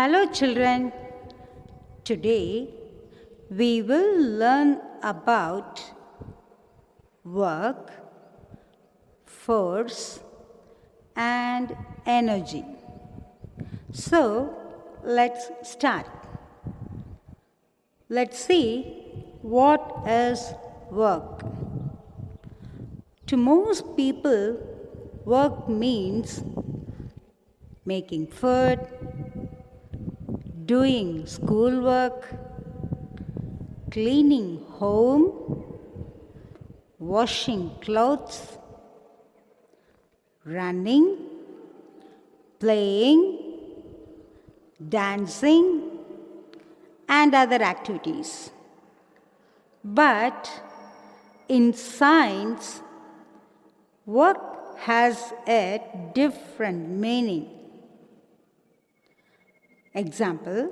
Hello children, today we will learn about work, force and energy. So let's start. Let's see what is work. To most people, work means making food, doing schoolwork, cleaning home, washing clothes, running, playing, dancing, and other activities. But in science, work has a different meaning. Example,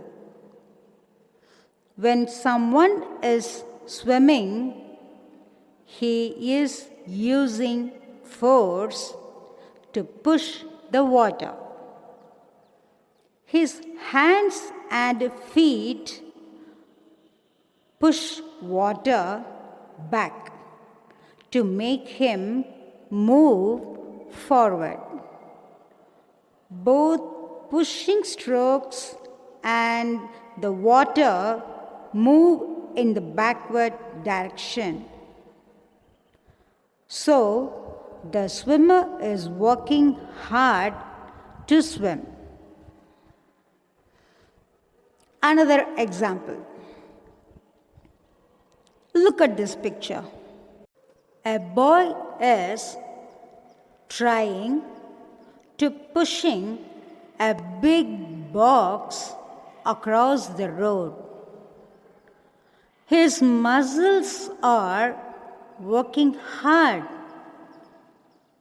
when someone is swimming, he is using force to push the water. His hands and feet push water back to make him move forward. Both pushing strokes and the water move in the backward direction. So, the swimmer is working hard to swim. Another example. Look at this picture. A boy is trying to pushing a big box across the road. His muscles are working hard,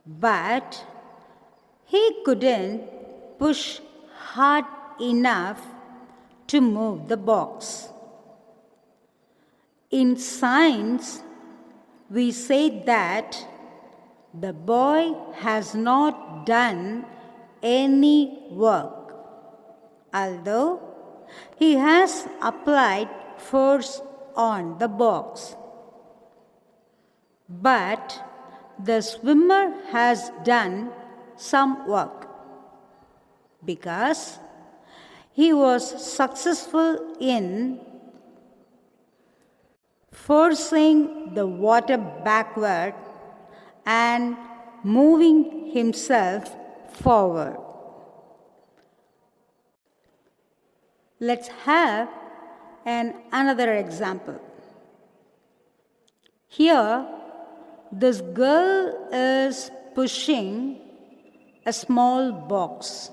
but he couldn't push hard enough to move the box. In science, we say that the boy has not done any work, although he has applied force on the box. But the swimmer has done some work because he was successful in forcing the water backward and moving himself forward. Let's have another example. Here, this girl is pushing a small box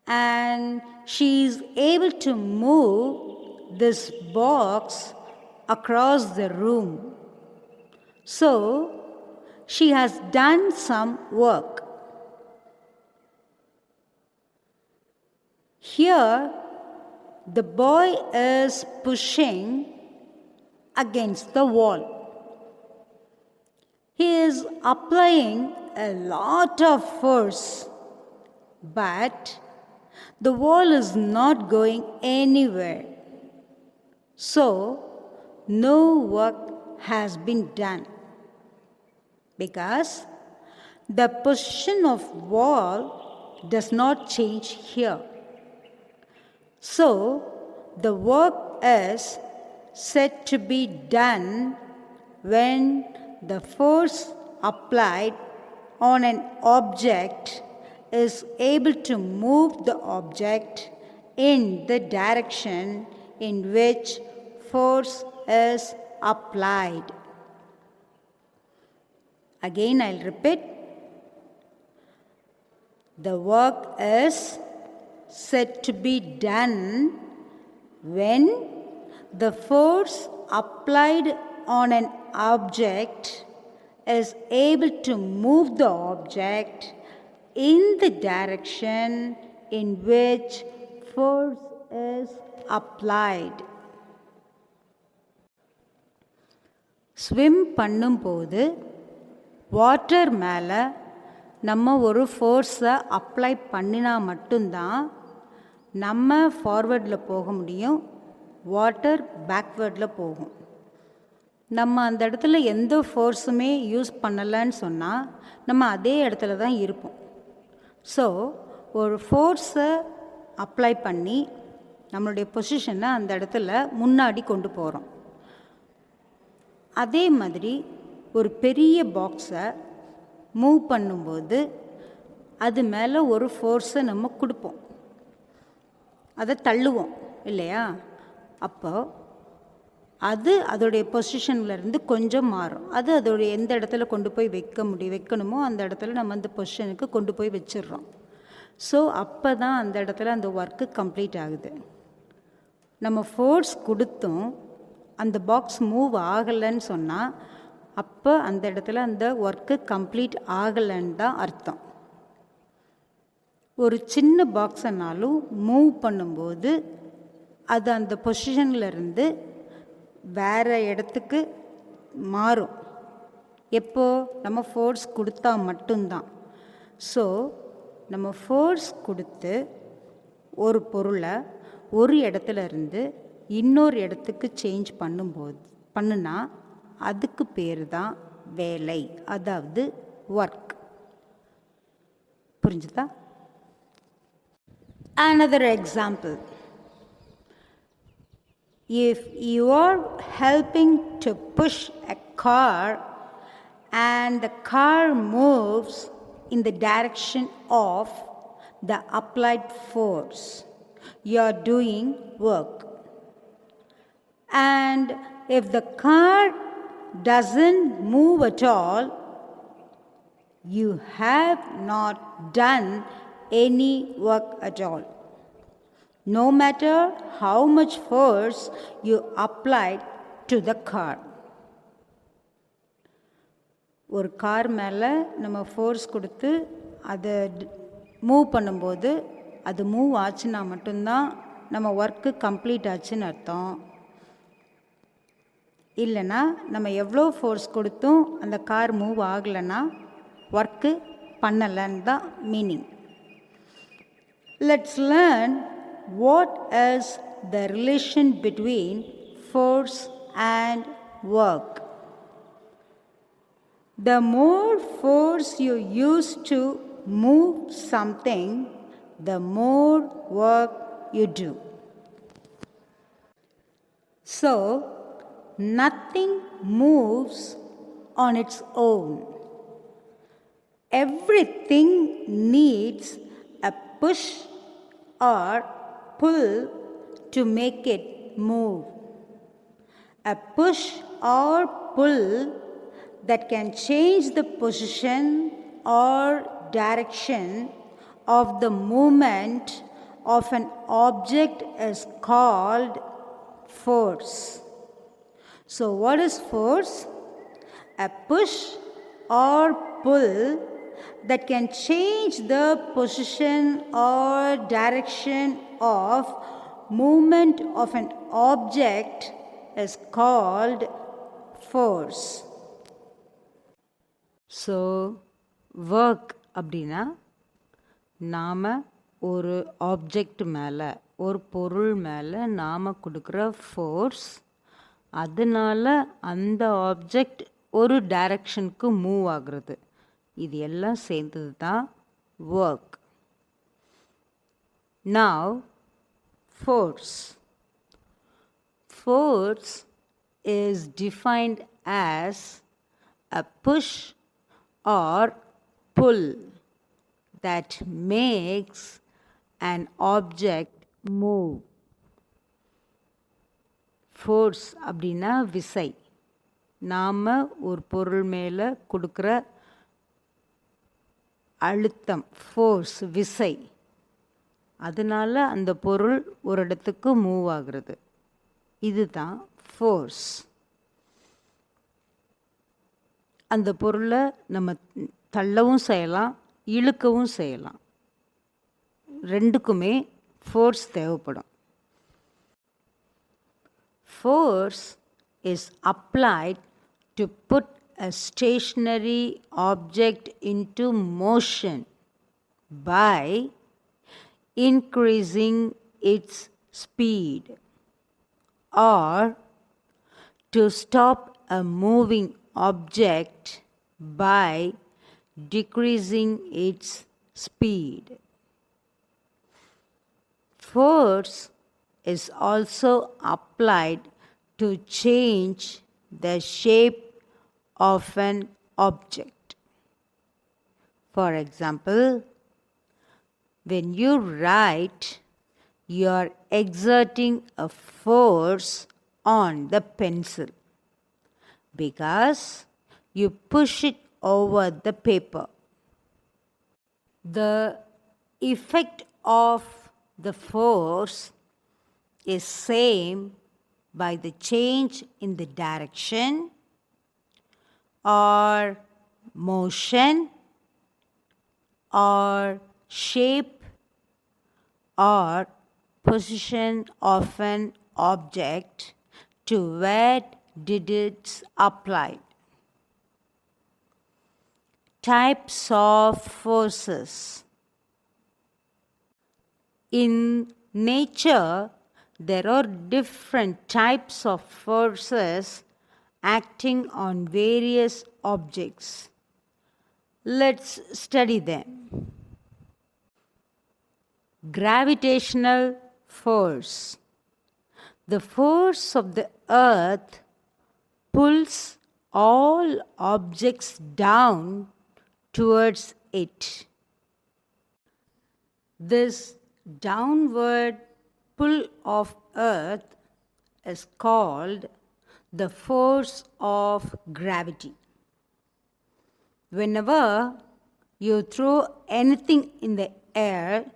and she is able to move this box across the room. So, she has done some work. Here, the boy is pushing against the wall. He is applying a lot of force, but the wall is not going anywhere. So, no work has been done because the position of wall does not change here. So, the work is said to be done when the force applied on an object is able to move the object in the direction in which force is applied. Again, I'll repeat. The work is said to be done when the force applied on an object is able to move the object in the direction in which force is applied. Swim பண்ணும்போது water மேலே நம்ம ஒரு ஃபோர்ஸை apply பண்ணினா மட்டும்தான் நம்ம ஃபார்வர்டில் போக முடியும், வாட்டர் பேக்வேர்டில் போகும். நம்ம அந்த இடத்துல எந்த ஃபோர்ஸுமே யூஸ் பண்ணலைன்னு சொன்னால் நம்ம அதே இடத்துல தான் இருப்போம். ஸோ ஒரு ஃபோர்ஸை அப்ளை பண்ணி நம்மளுடைய பொசிஷனை அந்த இடத்துல முன்னாடி கொண்டு போகிறோம். அதே மாதிரி ஒரு பெரிய பாக்ஸை மூவ் பண்ணும்போது அது மேலே ஒரு ஃபோர்ஸை நம்ம கொடுப்போம், அதை தள்ளுவோம் இல்லையா? அப்போ அது அதோடைய பொசிஷன்லேருந்து கொஞ்சம் மாறும். அது அதோடைய எந்த இடத்துல கொண்டு போய் வைக்கணுமோ அந்த இடத்துல நம்ம அந்த பொசிஷனுக்கு கொண்டு போய் வச்சிடுறோம். ஸோ அப்போ தான் அந்த இடத்துல அந்த ஒர்க்கு கம்ப்ளீட் ஆகுது. நம்ம ஃபோர்ஸ் கொடுத்தும் அந்த பாக்ஸ் மூவ் ஆகலைன்னு சொன்னால் அப்போ அந்த இடத்துல அந்த ஒர்க்கு கம்ப்ளீட் ஆகலைன்னு தான் அர்த்தம். ஒரு சின்ன பாக்ஸைனாலும் மூவ் பண்ணும்போது அது அந்த பொசிஷன்லேருந்து வேறு இடத்துக்கு மாறும். எப்போ நம்ம ஃபோர்ஸ் கொடுத்தா மட்டும்தான். ஸோ நம்ம ஃபோர்ஸ் கொடுத்து ஒரு பொருளை ஒரு இடத்துல இருந்து இன்னொரு இடத்துக்கு சேஞ்ச் பண்ணுனா அதுக்கு பேர் தான் வேலை, அதாவது ஒர்க். புரிஞ்சுதா? Another example. If you are helping to push a car and the car moves in the direction of the applied force, you are doing work. And if the car doesn't move at all, you have not done any work at all, no matter how much force you applied to the car. ஒரு car மேலே நம்ம force கொடுத்து அதை move பண்ணும்போது அது move ஆச்சுன்னா மட்டும்தான் நம்ம ஒர்க்கு கம்ப்ளீட் ஆச்சுன்னு அர்த்தம். இல்லைன்னா நம்ம எவ்வளோ ஃபோர்ஸ் கொடுத்தும் அந்த கார் மூவ் ஆகலைன்னா ஒர்க்கு பண்ணலைன்னு தான் meaning. Let's learn what is the relation between force and work. The more force you use to move something, the more work you do. So, nothing moves on its own. Everything needs a push or pull to make it move. A push or pull that can change the position or direction of the movement of an object is called force. So what is force? A push or pull that can change the position or direction of movement of an object is called force. So work அப்படின்னா நாம் ஒரு object மேலே, ஒரு பொருள் மேலே நாம் கொடுக்குற force, அதனால் அந்த ஆப்ஜெக்ட் ஒரு டைரக்ஷனுக்கு மூவ் ஆகுறது, இது எல்லாம் சேர்ந்தது தான் work. Now force. Force is defined as a push or pull that makes an object move. Force அப்படின்னா விசை. நாம் ஒரு பொருள் மேலே கொடுக்குற அழுத்தம், ஃபோர்ஸ், விசை, அதனால் அந்த பொருள் ஒரு இடத்துக்கு மூவ் ஆகிறது, இதுதான் ஃபோர்ஸ். அந்த பொருளை நம்ம தள்ளவும் செய்யலாம், இழுக்கவும் செய்யலாம், ரெண்டுக்குமே ஃபோர்ஸ் தேவைப்படும். Force is applied to put a stationary object into motion by increasing its speed, or to stop a moving object by decreasing its speed. Force is also applied to change the shape of an object. For example, when you write, you are exerting a force on the pencil because you push it over the paper. The effect of the force is same by the change in the direction or motion or shape or position of an object to where did it's applied. Types of forces. In nature, there are different types of forces acting on various objects. Let's study them. Gravitational force. The force of the earth pulls all objects down towards it. This downward pull of earth is called the force of gravity. Whenever you throw anything in the air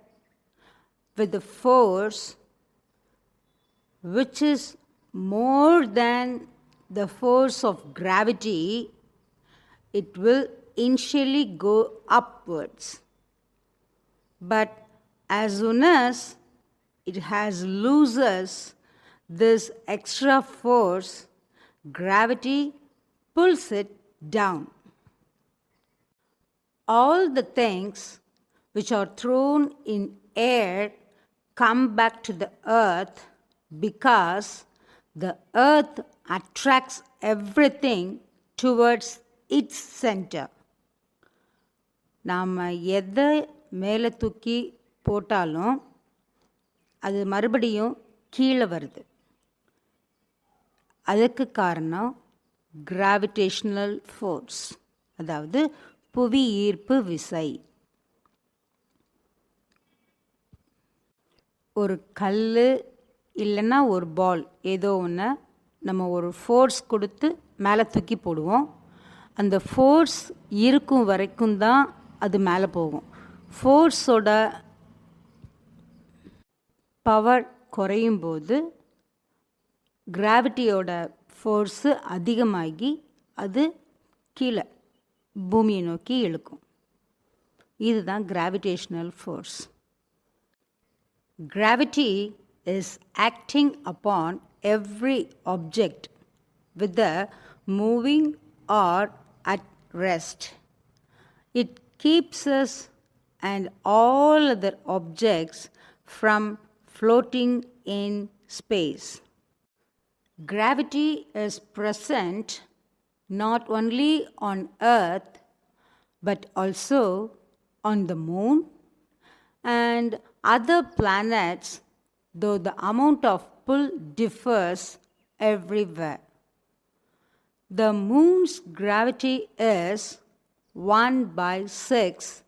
with the force which is more than the force of gravity, it will initially go upwards. But as soon as it has loses this extra force, gravity pulls it down. All the things which are thrown in air come back to the earth because the earth attracts everything towards its center. நாம் எதை மேலே தூக்கி போட்டாலும் அது மறுபடியும் கீழே வருது. அதுக்கு காரணம் கிராவிடேஷனல் ஃபோர்ஸ், அதாவது புவி ஈர்ப்பு விசை. ஒரு கல் இல்லைன்னா ஒரு பால் ஏதோ ஒன்று நம்ம ஒரு ஃபோர்ஸ் கொடுத்து மேலே தூக்கி போடுவோம். அந்த ஃபோர்ஸ் இருக்கும் வரைக்கும் தான் அது மேலே போகும். ஃபோர்ஸோட பவர் குறையும் போது கிராவிட்டியோட ஃபோர்ஸு அதிகமாகி அது கீழே பூமியை நோக்கி இழுக்கும். இதுதான் gravitational force. Gravity is acting upon every object, whether moving or at rest. It keeps us and all other objects from floating in space. Gravity is present not only on Earth but also on the moon and other planets, though the amount of pull differs everywhere. The moon's gravity is 1/6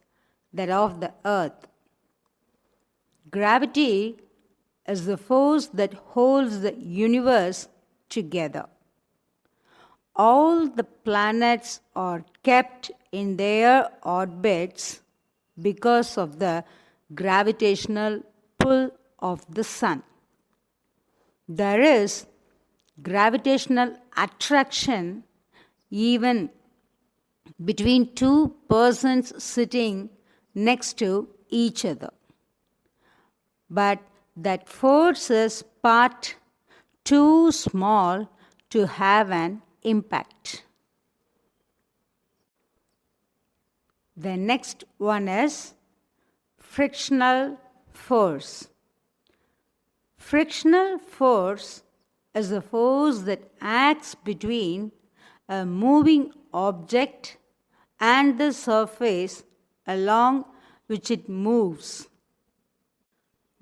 that of the earth. Gravity is the force that holds the universe together. All the planets are kept in their orbits because of the gravitational pull of the sun. There is gravitational attraction even between two persons sitting next to each other. But that force is part too small to have an impact. The next one is frictional force. Frictional force is a force that acts between a moving object and the surface along which it moves.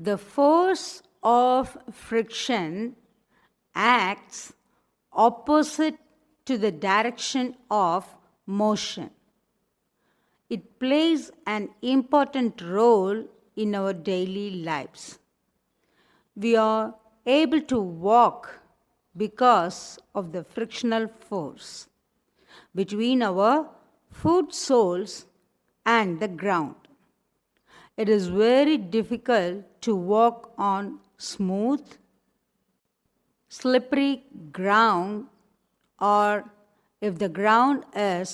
The force of friction acts opposite to the direction of motion. It plays an important role in our daily lives. We are able to walk because of the frictional force between our foot soles and the ground. It is very difficult to walk on smooth, slippery ground, or if the ground is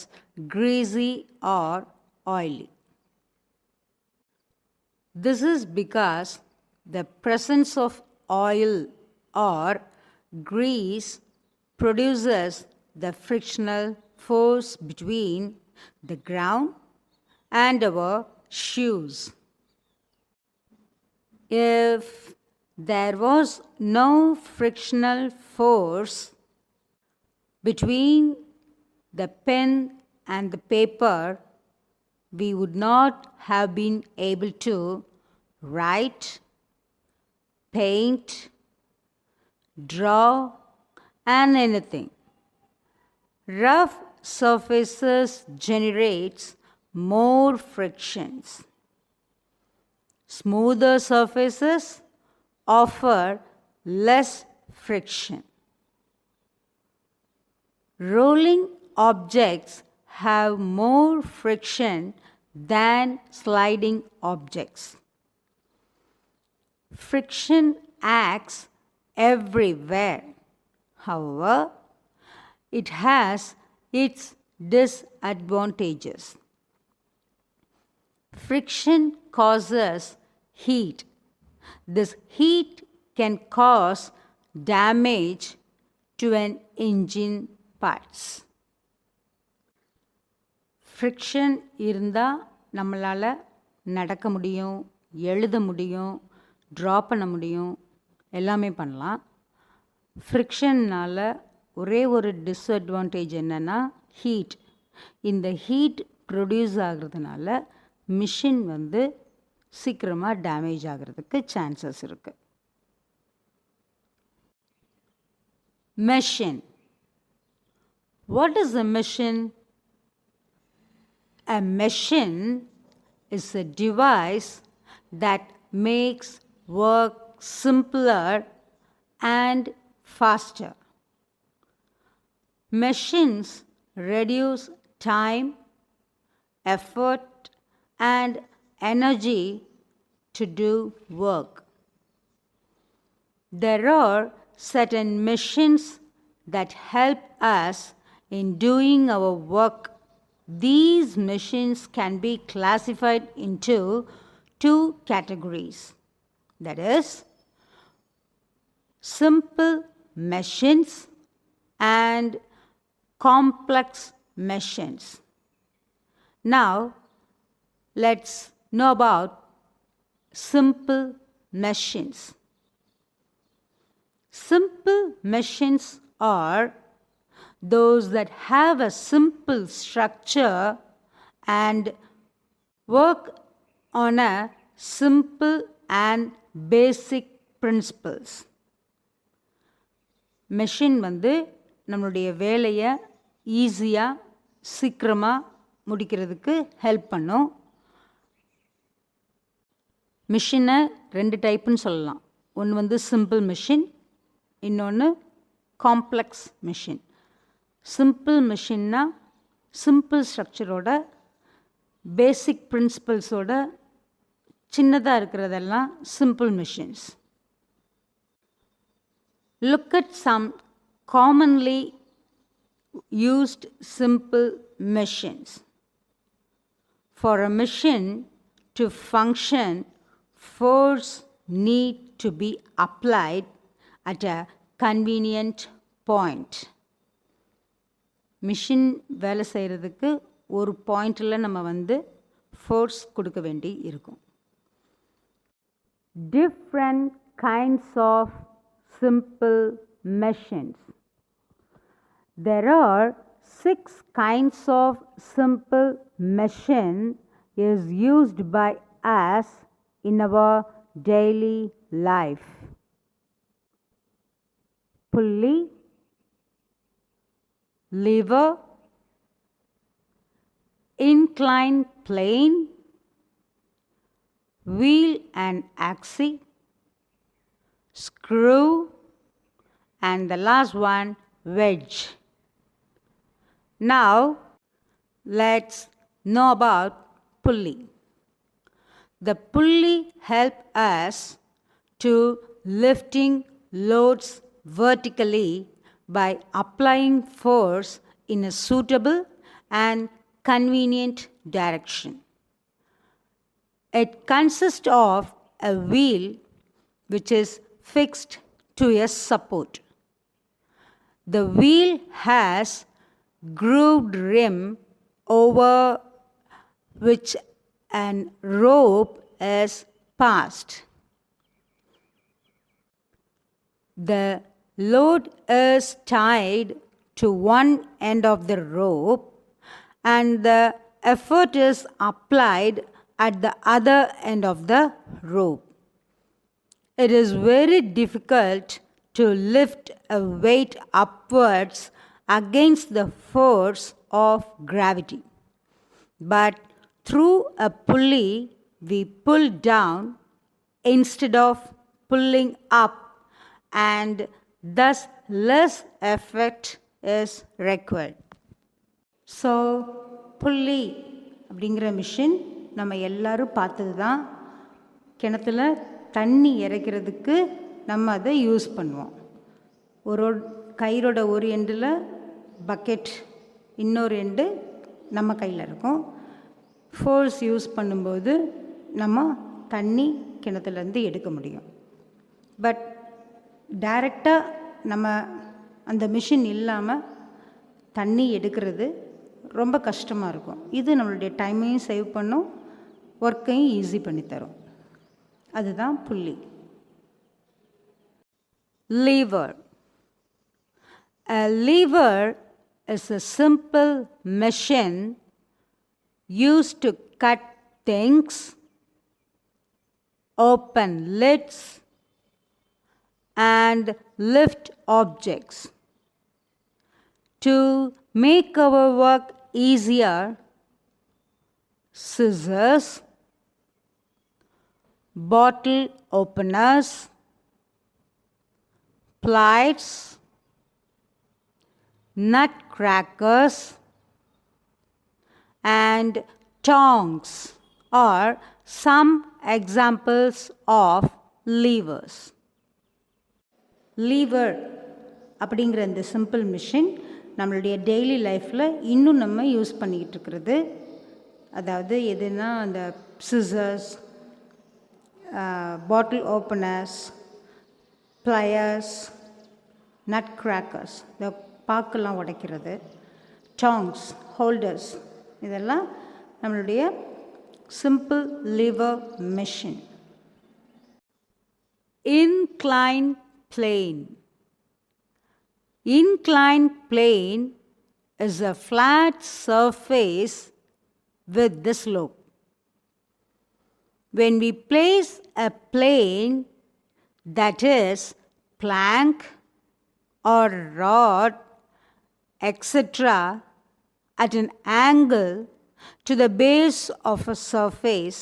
greasy or oily. This is because the presence of oil or grease produces the frictional force between the ground and our shoes. If there was no frictional force between the pen and the paper, we would not have been able to write, paint, draw, and anything. Rough surfaces generates more frictions. Smoother surfaces offer less friction. Rolling objects have more friction than sliding objects. Friction acts everywhere. However, it has its disadvantages. Friction causes heat. This heat can cause damage to an engine parts. Friction இருந்தால் நம்மளால் நடக்க முடியும், எழுத முடியும், draw பண்ண முடியும், எல்லாமே பண்ணலாம். ஃப்ரிக்ஷன்னால் ஒரே ஒரு டிஸ்அட்வான்டேஜ் என்னென்னா ஹீட். இந்த ஹீட் ப்ரொடியூஸ் ஆகிறதுனால மிஷின் சீக்கிரமாக டேமேஜ் ஆகிறதுக்கு சான்சஸ் இருக்குது. Machine. What is a machine? A machine is a device that makes work simpler and faster. Machines reduce time, effort, and energy to do work. There are certain machines that help us in doing our work. These machines can be classified into two categories. That is, simple machines and complex machines. Now, let's know about simple machines. Simple machines are those that have a simple structure and work on a simple and basic principles. Machine நம்மளுடைய வேலையை ஈஸியாக சீக்கிரமாக முடிக்கிறதுக்கு help பண்ணும். மிஷினை ரெண்டு டைப்புன்னு சொல்லலாம். ஒன்று சிம்பிள் மிஷின், இன்னொன்று காம்ப்ளெக்ஸ் மிஷின். சிம்பிள் மிஷின்னா சிம்பிள் ஸ்ட்ரக்சரோட பேசிக் பிரின்சிபல்ஸோட சின்னதாக இருக்கிறதெல்லாம் simple machines. Look at some commonly used simple machines. For a machine to function, force need to be applied at a convenient point. Machine வேலை செய்கிறதுக்கு ஒரு பாயிண்டில் நம்ம ஃபோர்ஸ் கொடுக்க வேண்டி இருக்கும். Different kinds of simple machines. There are 6 kinds of simple machine is used by us in our daily life. Pulley, lever, inclined plane, wheel and axie, screw, and the last one, wedge. Now, let's know about pulley. The pulley helps us to lifting loads vertically by applying force in a suitable and convenient direction. It consists of a wheel which is fixed to a support. The wheel has grooved rim over which an rope is passed. The load is tied to one end of the rope and the effort is applied at the other end of the rope. It is very difficult to lift a weight upwards against the force of gravity. But through a pulley, we pull down instead of pulling up, and thus less effort is required. So, pulley அப்படிங்கிற machine நம்ம எல்லாரும் பார்த்தது தான். கிணத்துல தண்ணி இறைக்கிறதுக்கு நம்ம அதை use பண்ணுவோம். ஒரு கயிறோட ஒரு எண்டில் பக்கெட், இன்னொரு எண்டு நம்ம கையில் இருக்கும். ஃபோர்ஸ் யூஸ் பண்ணும்போது நம்ம தண்ணி கிணத்துலேருந்து எடுக்க முடியும். பட் டைரெக்டாக நம்ம அந்த மிஷின் இல்லாமல் தண்ணி எடுக்கிறது ரொம்ப கஷ்டமாக இருக்கும். இது நம்மளுடைய டைமையும் சேவ் பண்ணும், ஒர்க்கையும் ஈஸி பண்ணித்தரும். அதுதான் புள்ளி. Lever. A lever is a simple machine used to cut things, open lids, and lift objects. To make our work easier, scissors, bottle openers, pliers, nut crackers, and tongs are some examples of levers. Lever அப்படிங்கிற இந்த simple machine நம்மளுடைய daily லைஃப்பில் இன்னும் நம்ம use பண்ணிக்கிட்டு இருக்கிறது. அதாவது எதுனா அந்த சிசர்ஸ், பாட்டில் ஓப்பனர்ஸ், ப்ளையர்ஸ், நட் கிராக்கர்ஸ், இந்த பாக்கெல்லாம் உடைக்கிறது, டாங்ஸ், ஹோல்டர்ஸ், இதெல்லாம் நம்மளுடைய simple liver machine. Inclined plane. Inclined plane is a flat surface with the slope. When we place a plane, that is plank or rod, etc., at an angle to the base of a surface,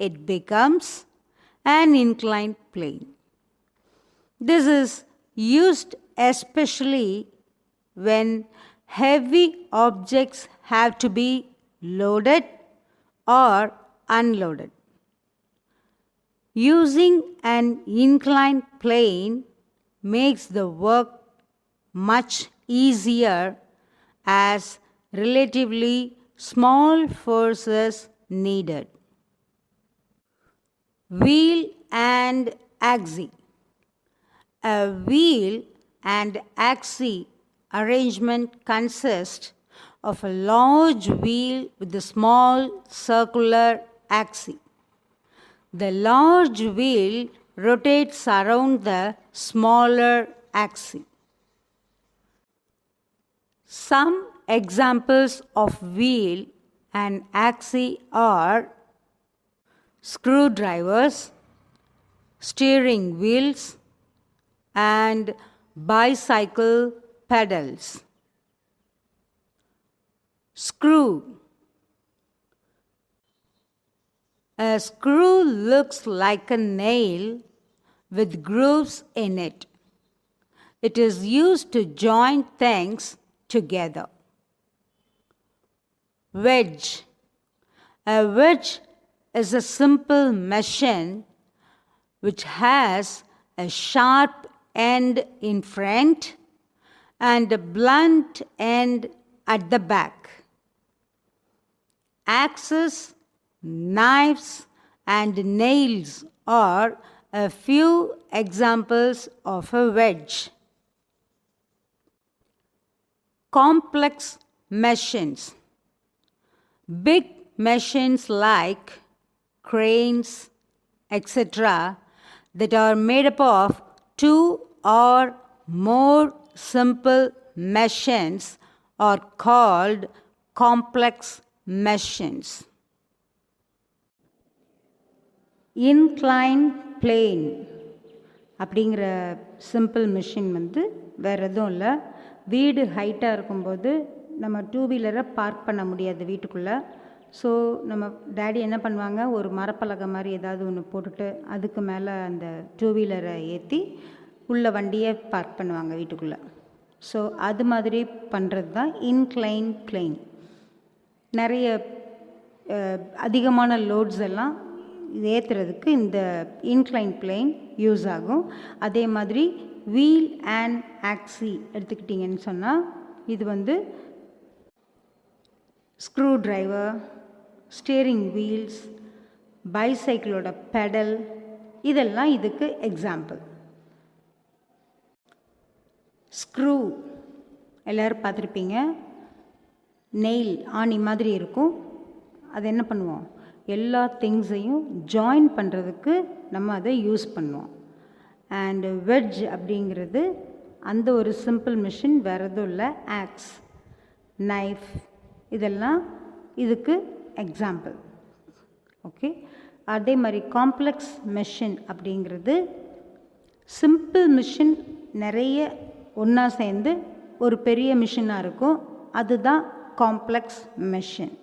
it becomes an inclined plane. This is used especially when heavy objects have to be loaded or unloaded. Using an inclined plane makes the work much easier as relatively small forces needed. Wheel and axie. A wheel and axie arrangement consists of a large wheel with a small circular axie. The large wheel rotates around the smaller axis. Some examples of wheel and axis are screwdrivers, steering wheels, and bicycle pedals. Screw. A screw looks like a nail with grooves in it. It is used to join things together. Wedge. A wedge is a simple machine which has a sharp end in front and a blunt end at the back. Axes, knives, and nails are a few examples of a wedge. Complex machines. Big machines like cranes, etc., that are made up of two or more simple machines are called complex machines. Inclined plane அப்படிங்கிற simple machine வேறு எதுவும் இல்லை. வீடு ஹைட்டாக இருக்கும்போது நம்ம two வீலரை park பண்ண முடியாது வீட்டுக்குள்ளே. ஸோ நம்ம டேடி என்ன பண்ணுவாங்க, ஒரு மரப்பலகை மாதிரி ஏதாவது ஒன்று போட்டுட்டு அதுக்கு மேலே அந்த டூ வீலரை ஏற்றி உள்ள வண்டியை பார்க் பண்ணுவாங்க வீட்டுக்குள்ளே. ஸோ அது மாதிரி பண்ணுறது தான் இன்க்ளைன் பிளேன். நிறைய அதிகமான லோட்ஸ் எல்லாம் ஏற்றுறதுக்கு இந்த இன்க்ளைன் பிளேன் யூஸ் ஆகும். அதே மாதிரி வீல் அண்ட் ஆக்சி எடுத்துக்கிட்டிங்கன்னு சொன்னால் இது ஸ்க்ரூ டிரைவர், ஸ்டீரிங் வீல்ஸ், பைசைக்கிளோட பெடல், இதெல்லாம் இதுக்கு எக்ஸாம்பிள். ஸ்க்ரூ எல்லோரும் பார்த்துருப்பீங்க. நெயில் ஆணி மாதிரி இருக்கும். அது என்ன பண்ணுவோம், எல்லா திங்ஸையும் ஜாயின் பண்ணுறதுக்கு நம்ம அதை யூஸ் பண்ணுவோம். அண்டு வெட்ஜ் அப்படிங்கிறது அந்த ஒரு சிம்பிள் மிஷின், வேறு எதுவும் இல்லை. ஆக்ஸ், நைஃப், இதெல்லாம் இதுக்கு எக்ஸாம்பிள். ஓகே. அதே மாதிரி காம்ப்ளெக்ஸ் மெஷின் அப்படிங்கிறது சிம்பிள் மிஷின் நிறைய ஒன்றா சேர்ந்து ஒரு பெரிய மிஷினாக இருக்கும். அதுதான் complex machine.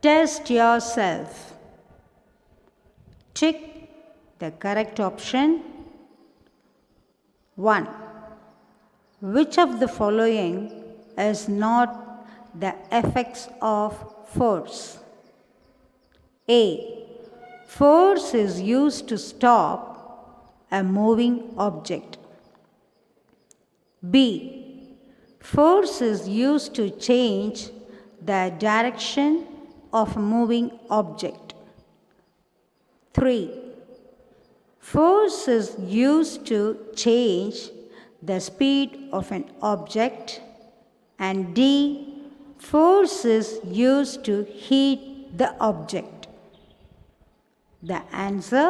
Test yourself. Tick the correct option. 1. Which of the following is not the effects of force? A. Force is used to stop a moving object. B. Force is used to change the direction of a moving object. 3. Force is used to change the speed of an object. And D. Force is used to heat the object. The answer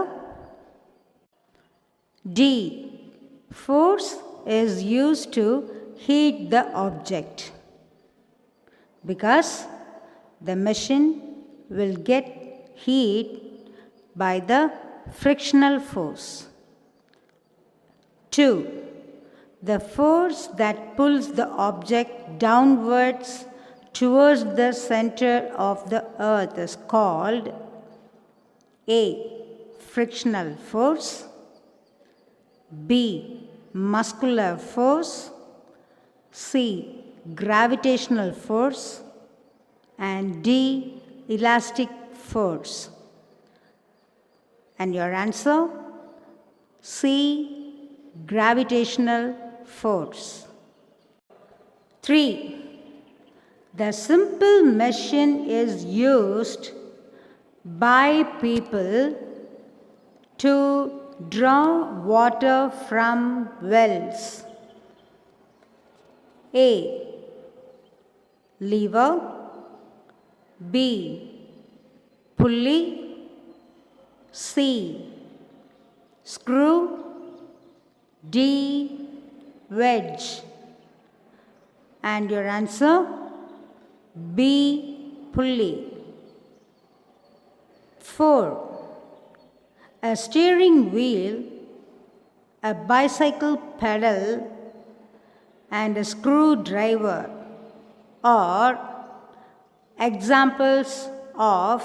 D. Force is used to heat the object, because the machine will get heat by the frictional force. 2. The force that pulls the object downwards towards the center of the earth is called A. Frictional force, B. Muscular force, C. Gravitational force, and D. Elastic force. And your answer? C. Gravitational force. 3. The simple machine is used by people to draw water from wells. A. Lever, B. Pulley, C. Screw. D. Wedge. And your answer? B. Pulley. 4. A steering wheel, a bicycle pedal, and a screwdriver are examples of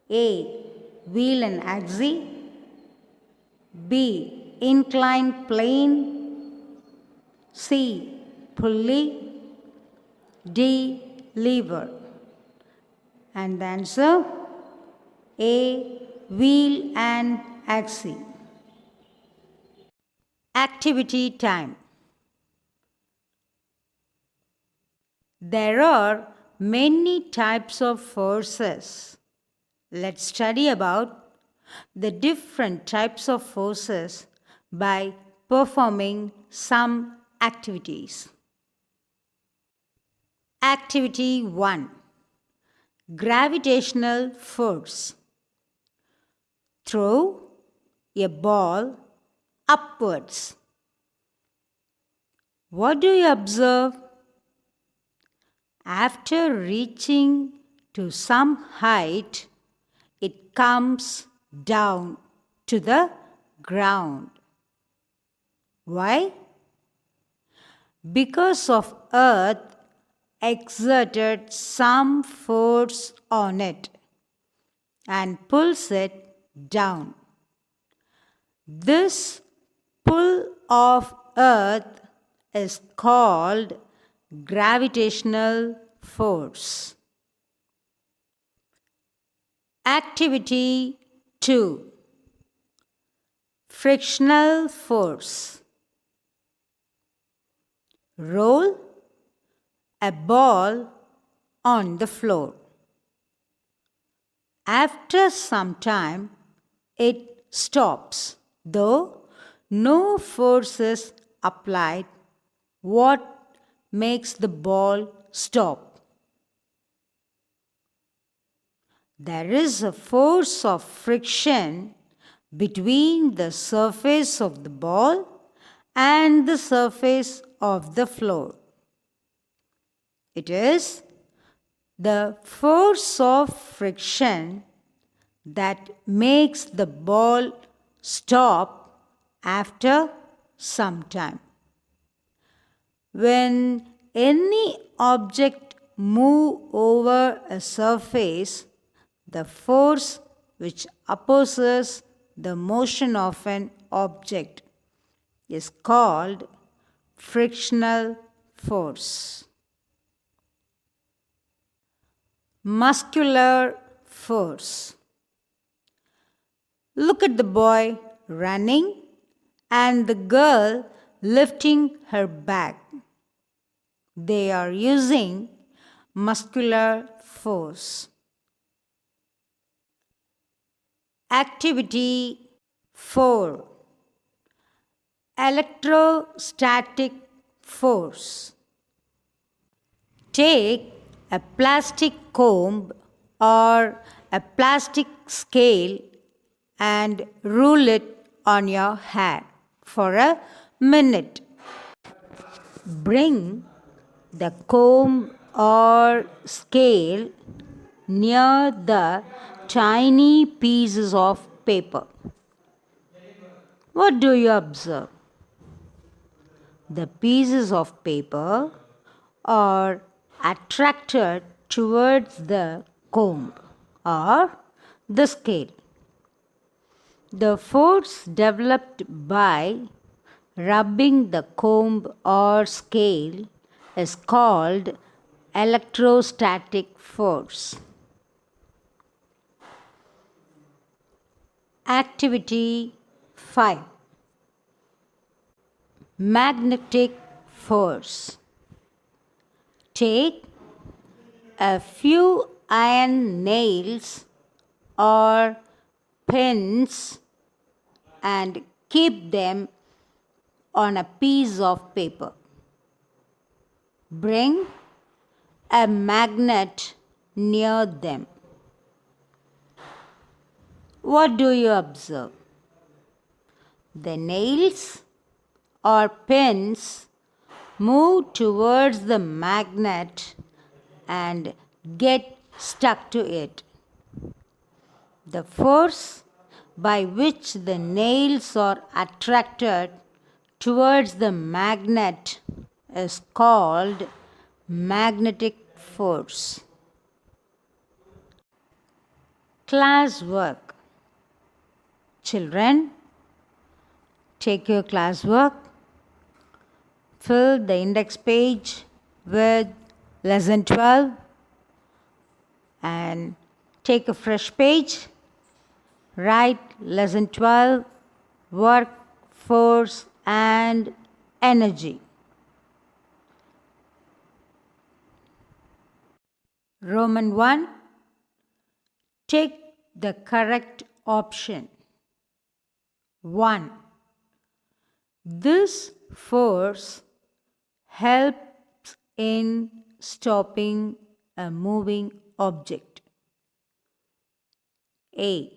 A. Wheel and axie, B. Inclined plane, C. Pulley, D. Lever. And the answer? A. Wheel and axie. Activity time. There are many types of forces. Let's study about the different types of forces by performing some activities. Activity 1. Gravitational force. Throw a ball upwards. What do you observe? After reaching to some height, it comes down to the ground. Why? Because of Earth exerted some force on it and pulls it down. This pull of Earth is called gravitational force. Activity 2. Frictional force. Roll a ball on the floor. After some time, it stops, though no force is applied. What makes the ball stop? There is a force of friction between the surface of the ball and the surface of the floor. It is the force of friction that makes the ball stop after some time. When any object moves over a surface, the force which opposes the motion of an object is called frictional force. Muscular force. Look at the boy running and the girl lifting her bag. They are using muscular force. Activity 4. Electrostatic force. Take a plastic comb or a plastic scale and rule it on your hair for a minute. Bring the comb or scale near the tiny pieces of paper. What do you observe? The pieces of paper are attracted towards the comb or the scale. The force developed by rubbing the comb or scale is called electrostatic force. Activity 5. Magnetic force. Take a few iron nails or pins and keep them on a piece of paper. Bring a magnet near them. what do you observe? The nails or pins move towards the magnet and get stuck to it. The force by which the nails are attracted towards the magnet is called magnetic force. Classwork. Children, take your classwork, fill the index page with lesson 12 and take a fresh page. Write lesson 12, work, force and energy. Roman 1, take the correct option. 1. This force helps in stopping a moving object. A.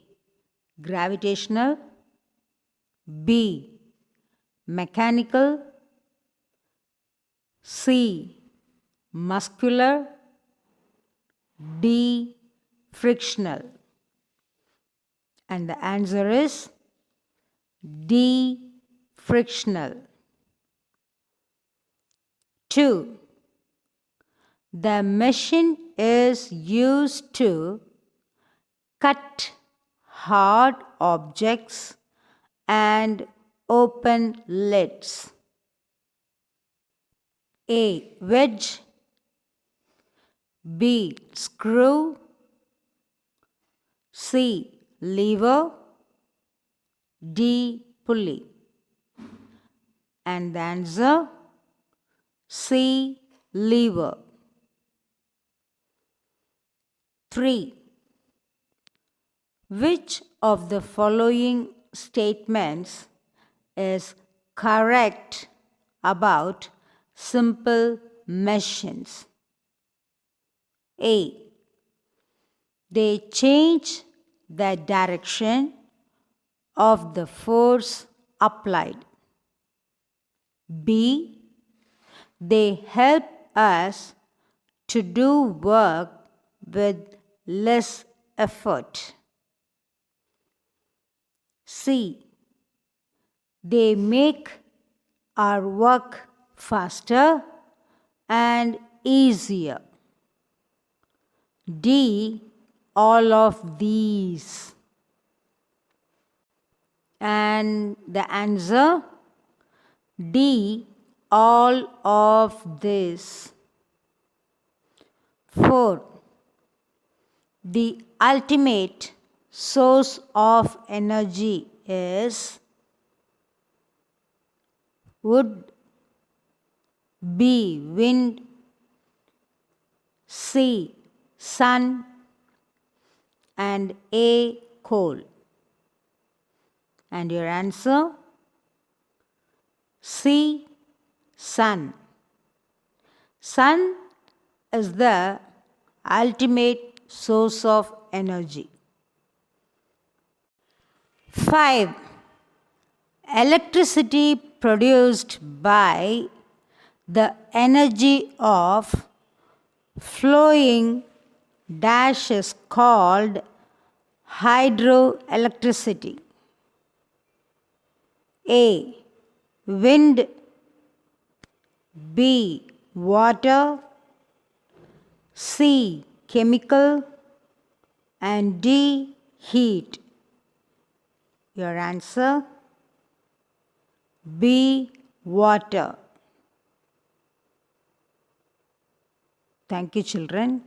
Gravitational. B. Mechanical. C. Muscular. D. Frictional. And the answer is D. Frictional. 2. The machine is used to cut hard objects and open lids. A. Wedge. B. Screw. C. Lever. D. Pulley. And the answer C. Lever. 3. Which of the following statements is correct about simple machines? A. They change the direction of the force applied. B. They help us to do work with less effort. C. They make our work faster and easier. D. All of these. And the answer D. All of this. 4. The ultimate source of energy is wood. B. Wind. C. Sun. And A. Coal. And your answer C. Sun. Sun is the ultimate source of energy. 5. Electricity produced by the energy of flowing dash is called hydroelectricity. A. Wind. B. Water. C. Chemical. And D. Heat. Your answer B. Water. Thank you, children.